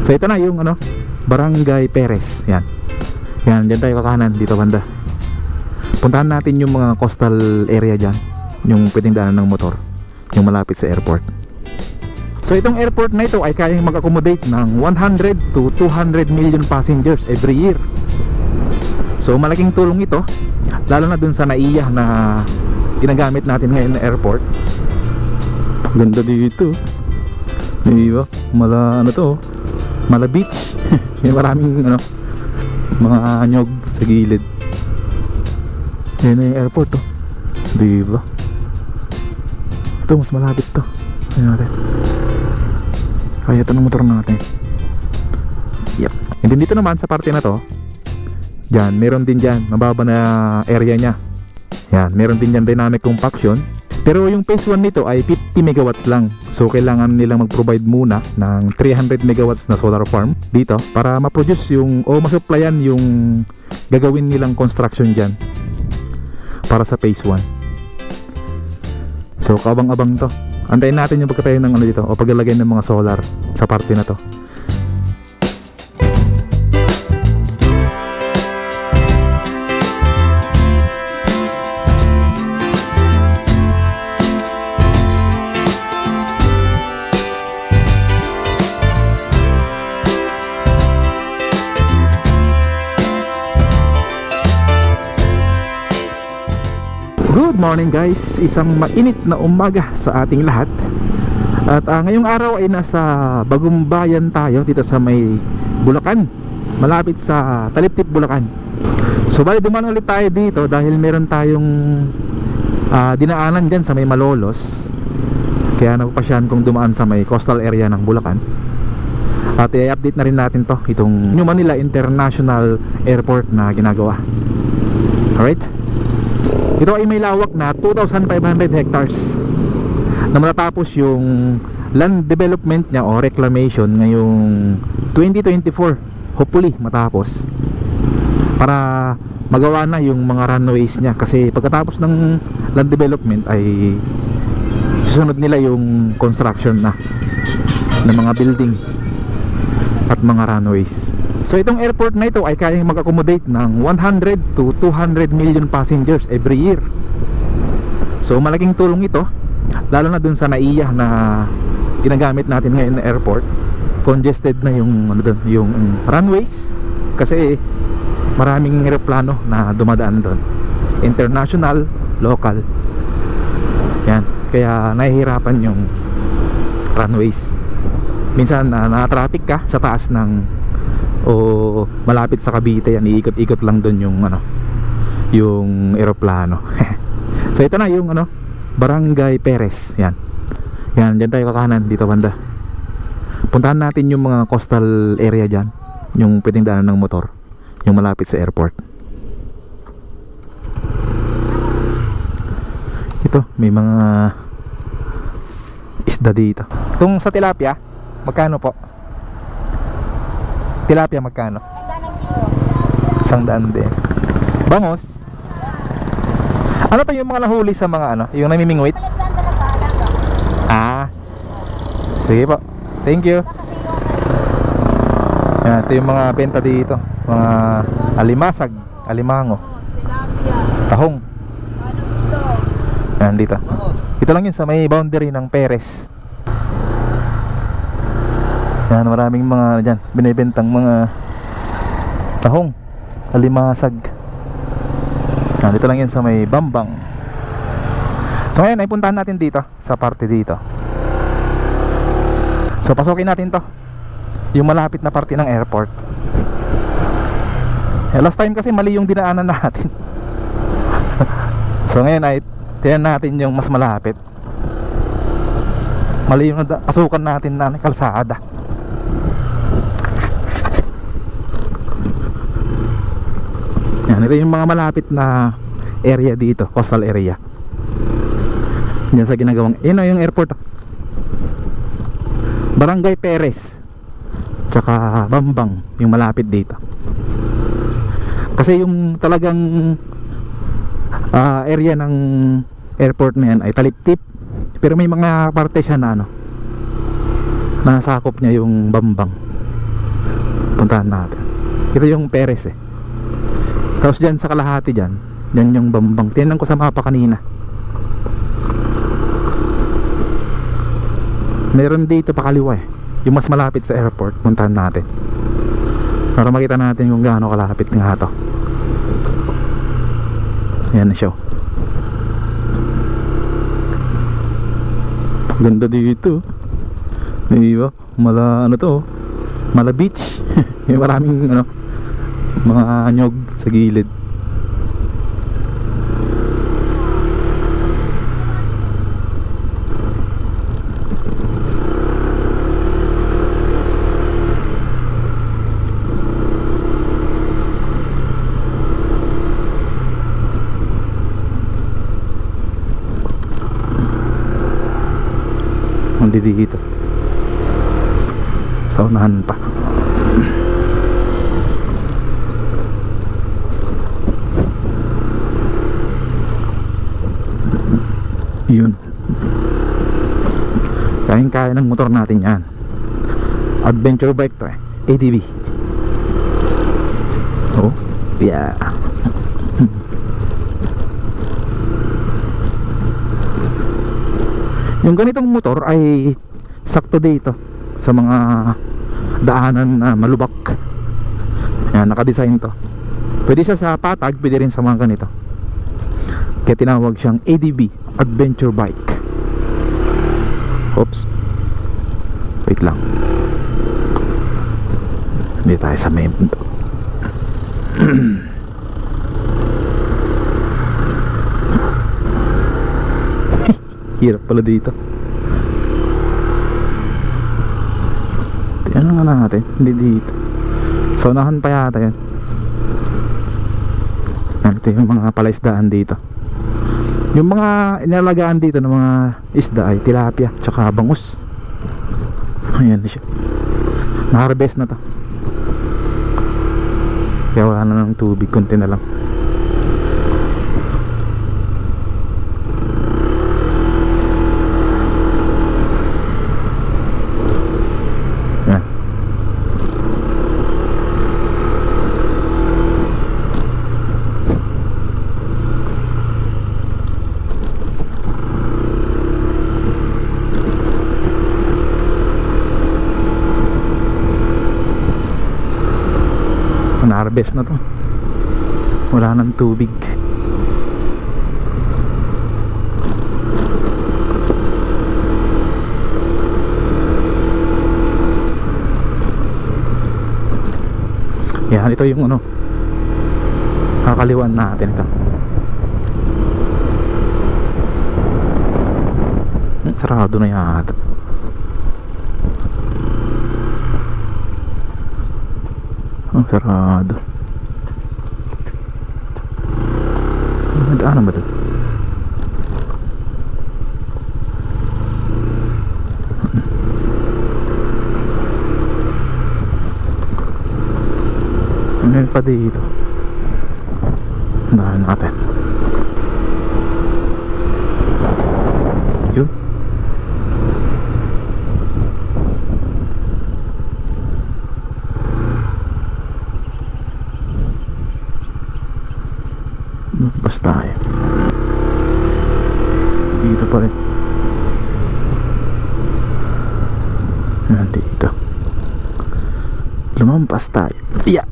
So ito na yung ano, Barangay Perez. Yan. Yan, dyan tayo kakanan, dito banda. Puntahan natin yung mga coastal area dyan, yung pwedeng daanan ng motor, yung malapit sa airport. So itong airport na ito ay kayang mag-accommodate ng 100 to 200 million passengers every year. So malaking tulong ito, lalo na dun sa NAIA na ginagamit natin ngayon na airport. Ganda dito, diba? Mala ano to, Mala Beach. Maraming ano, mga anyog sa gilid. Yan na yung airport to, diba? Ito mas malapit to. Ayan natin, kaya ito ng motor natin. Yep. And then dito naman sa parte na to, dyan, meron din dyan, mababa na area nya. Yan, meron din dyan dynamic compaction. Pero yung phase 1 nito ay 50 megawatts lang. So kailangan nilang mag-provide muna ng 300 megawatts na solar farm dito para ma-produce yung, o masupplyan yung gagawin nilang construction dyan para sa phase 1. So kabang-abang to. Antayin natin yung pagkatayo ng ano dito, o paglalagay ng mga solar sa parte na to. Good morning guys, isang mainit na umaga sa ating lahat. At ngayong araw ay nasa Bagong Bayan tayo, dito sa may Bulacan, malapit sa Taliptip, Bulacan. So bali dumaan ulit tayo dito dahil meron tayong dinaanan dyan sa may Malolos. Kaya napapasyahan kong dumaan sa may coastal area ng Bulacan. At i-update na rin natin to, itong New Manila International Airport na ginagawa. Alright, ito ay may lawak na 2,500 hectares na matatapos yung land development niya o reclamation ngayong 2024. Hopefully matapos para magawa na yung mga runways niya, kasi pagkatapos ng land development ay susunod nila yung construction na ng mga building at mga runways. So itong airport na ito ay kayang mag-accommodate ng 100 to 200 million passengers every year. So malaking tulong ito, lalo na dun sa NAIA na ginagamit natin ngayon na airport. Congested na yung ano dun, yung runways, kasi maraming eroplano na dumadaan doon, international, local. Yan, kaya nahihirapan yung runways. Minsan na-traffic ka sa taas ng o malapit sa Cavite, yan, iikot-ikot lang doon yung ano, yung eroplano. So ito na yung ano, Barangay Perez. Yan. Yan, diyan tayo kakanan, dito banda. Puntahan natin yung mga coastal area diyan, yung pwedeng daanan ng motor, yung malapit sa airport. Ito, may mga isda dito. Itong sa tilapia, magkano po? Tilapia magkano? 100 din. Bangos? Ano to yung mga nahuli sa mga ano, yung namimingwit? Ah, sige po, thank you. Yan, ito yung mga benta dito, mga alimasag, alimango, tahong. Yan dito. Ito lang yun sa may boundary ng Perez. Yan, maraming mga dyan binibentang mga tahong, alimasag. Yan, dito lang yun sa may Bambang. So ngayon ay puntahan natin dito, sa parte dito. So pasukin natin to, yung malapit na parte ng airport. Last time kasi mali yung dinaanan natin. So ngayon ay tingnan natin yung mas malapit. Mali yung pasukan natin na kalsada. Yan, ito yung mga malapit na area dito, coastal area. Yan sa ginagawang, yun yung airport, Barangay Perez tsaka Bambang, yung malapit dito. Kasi yung talagang area ng airport na yan ay Taliptip, pero may mga parte siya na ano, nasakop niya yung Bambang. Puntahan natin. Ito yung Perez eh. Tapos dyan sa kalahati dyan, yan yung Bambang. Tinanong ko sa mapa kanina. Meron dito pakaliwa eh, yung mas malapit sa airport. Puntahan natin para makita natin kung gaano kalapit nga to. Ayan na siya. Ganda dito. Diba? Mala ano to, Mala Beach. May maraming ano, mga nyog sa gilid. Hindi dito. Sa unahan pa. Yun. Kaya ng motor natin yan. Adventure bike to eh, ATV. Oh, yeah. Yung ganitong motor ay sakto dito sa mga daanan na malubak. Ayan, nakadesign to. Pwede siya sa patag, pwede rin sa mga ganito. Kaya tinawag siyang ADB, Adventure Bike. Oops. Wait lang. Hindi tayo sa main. Hirap pala dito. Tingnan nga natin. Hindi dito. Sa unahan pa yata yan. Ito yung mga palaisdaan dito. Yung mga inalagaan dito ng mga isda ay tilapia tsaka bangus. Ayan siya. Na-harvest na to. Kaya wala na ng tubig. Kunti na lang. Na-harvest na to. Wala nang tubig. Yan, ito yung ano, kakaliwan natin ito. Sarado na yata. Sarado. Daan ba ito? Ano pa dito? Daan natin. Yun. Basta tayo dito pa rin. Dito lumampas tayo. Yeah.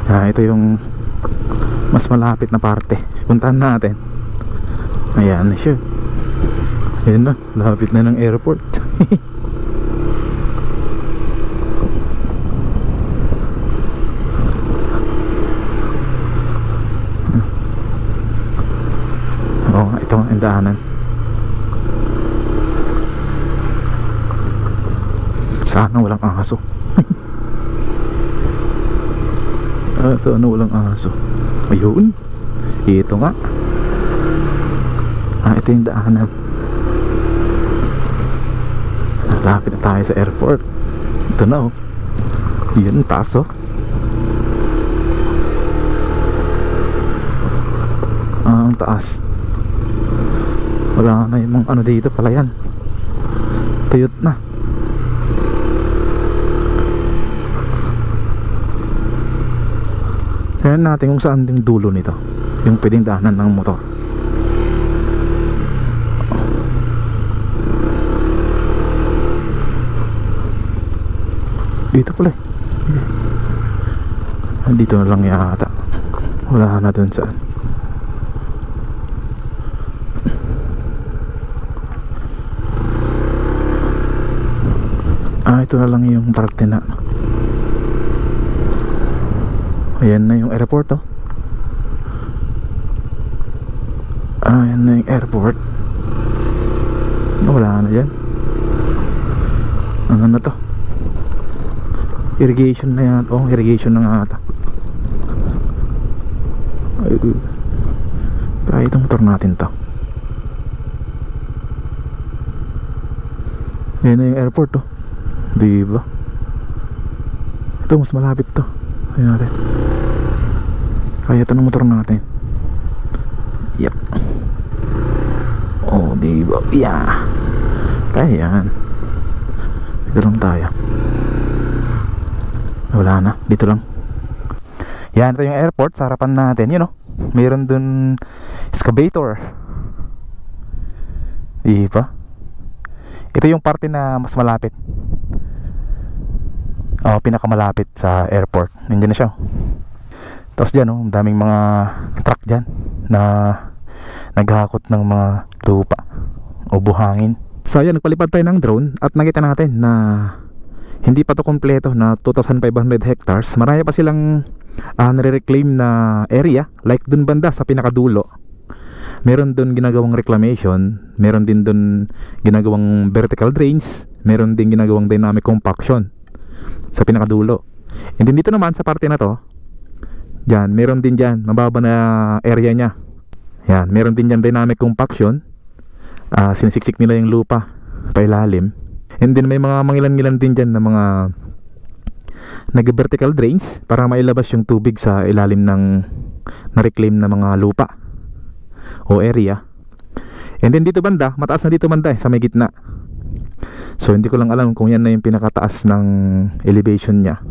Ito yung mas malapit na parte. Puntahan natin. Ayan na siya. Ayan na, lapit na ng airport. Ito ang daanan. Sana walang aso. Sana walang aso. Ayun. Ito nga. Ito yung daanan. Lapit na tayo sa airport. Ito na oh. Yun, taas oh. Ang taas. Wala na yung mga ano dito pala yan. Tuyot na. Tignan natin kung saan yung dulo nito, yung pwedeng daanan ng motor. Dito pala eh. Dito na lang yata. Wala na dun saan. Ito na lang yung parte na. Ayan na yung airport oh. Ayan na yung airport. Wala na dyan. Ano na to? Irrigation na yan. Oh, irrigation na nga ata. Kaya itong motor natin to. Ayan na yung airport oh. Diba? Ito mas malapit to. Ayan natin. Kaya ito ng motor natin. Yep. Oh, diba? Yeah. Kaya yan. Dito lang tayo. Wala na. Dito lang. Yan, ito yung airport sa harapan natin. Yun o. Mayroon dun excavator. Diba? Ito yung parte na mas malapit. Pinakamalapit sa airport. Nandiyan na siya. Tapos dyan ang daming mga truck dyan na naghahakot ng mga lupa o buhangin. So ayan, nagpalipad tayo ng drone at nakita natin na hindi pa to kompleto na 2,500 hectares. Marami pa silang nare-reclaim na area. Like dun banda sa pinakadulo, meron dun ginagawang reclamation. Meron din dun ginagawang vertical drains. Meron din ginagawang dynamic compaction sa pinakadulo. And then dito naman sa parte na to, dyan, meron din dyan mababa na area nya. Yan, meron din dyan dynamic compaction. Sinisiksik nila yung lupa pailalim. And then may mga mangilan-ngilan din dyan na mga nag-vertical drains para mailabas yung tubig sa ilalim ng na-reclaim na mga lupa o area. And then dito banda, mataas na dito banda sa may gitna. So hindi ko lang alam kung yan na yung pinakataas ng elevation nya.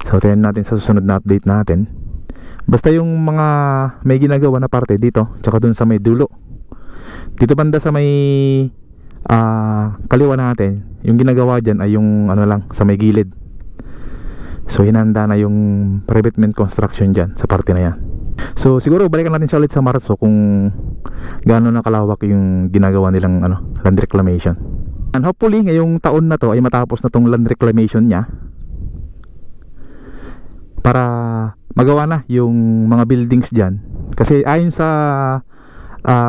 So tingnan natin sa susunod na update natin. Basta yung mga may ginagawa na parte dito, tsaka dun sa may dulo. Dito banda sa may kaliwa natin, yung ginagawa dyan ay yung ano lang, sa may gilid. So hinanda na yung revetment construction dyan sa parte na yan. So siguro balikan natin siya ulit sa Marso kung gaano na kalawak yung ginagawa nilang land reclamation. And hopefully ngayong taon na to ay matapos na tong land reclamation nya para magawa na yung mga buildings dyan. Kasi ayon sa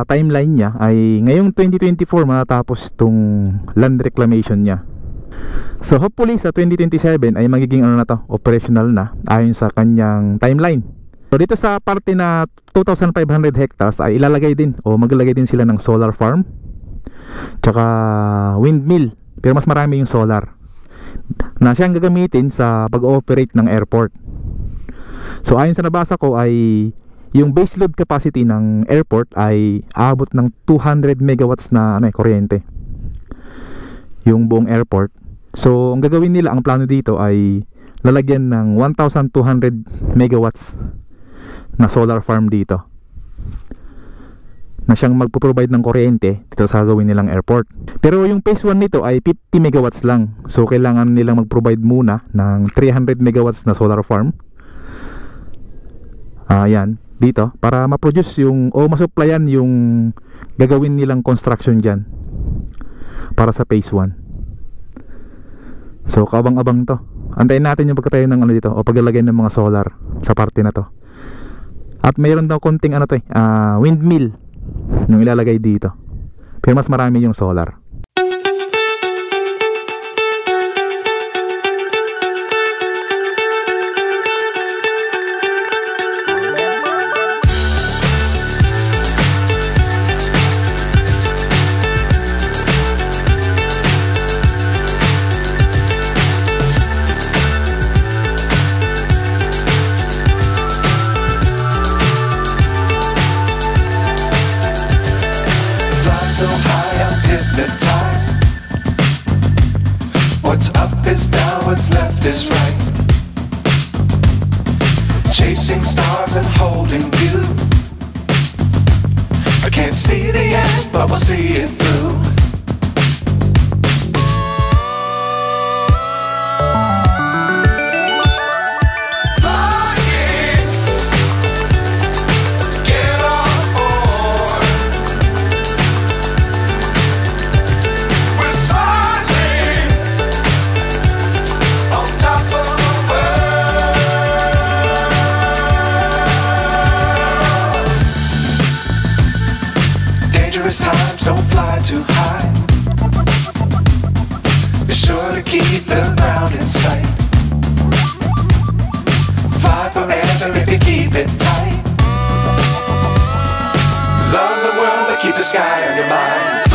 timeline nya ay ngayong 2024 matatapos tong land reclamation nya. So hopefully sa 2027 ay magiging na to, operational na ayon sa kanyang timeline. So dito sa parte na 2,500 hectares ay ilalagay din o maglalagay din sila ng solar farm tsaka windmill, pero mas marami yung solar na siyang gagamitin sa pag-ooperate ng airport. So ayon sa nabasa ko ay yung base load capacity ng airport ay aabot ng 200 megawatts na kuryente yung buong airport. So ang gagawin nila, ang plano dito ay lalagyan ng 1,200 megawatts na solar farm dito na siyang magpo-provide ng kuryente dito sa gagawin nilang airport. Pero yung phase 1 nito ay 50 megawatts lang. So kailangan nilang mag-provide muna ng 300 megawatts na solar farm. Yan, dito para ma-produce yung o masupplyan yung gagawin nilang construction dyan para sa phase 1. So kabang-abang to. Antayin natin yung pagkatayo ng dito o paglalagay ng mga solar sa parte na to. At mayroon daw konting windmill yung ilalagay dito. Pero mas marami yung solar. So high, I'm hypnotized. What's up is down, what's left is right. chasing stars and holding you. I can't see the end, but we'll see it through. Flying, get on board. We're smiling on top of the world. Dangerous times, don't fly too high. Be sure to keep the ground in sight. Fly forever if you keep it tight. Love the world, but keep the sky on your mind.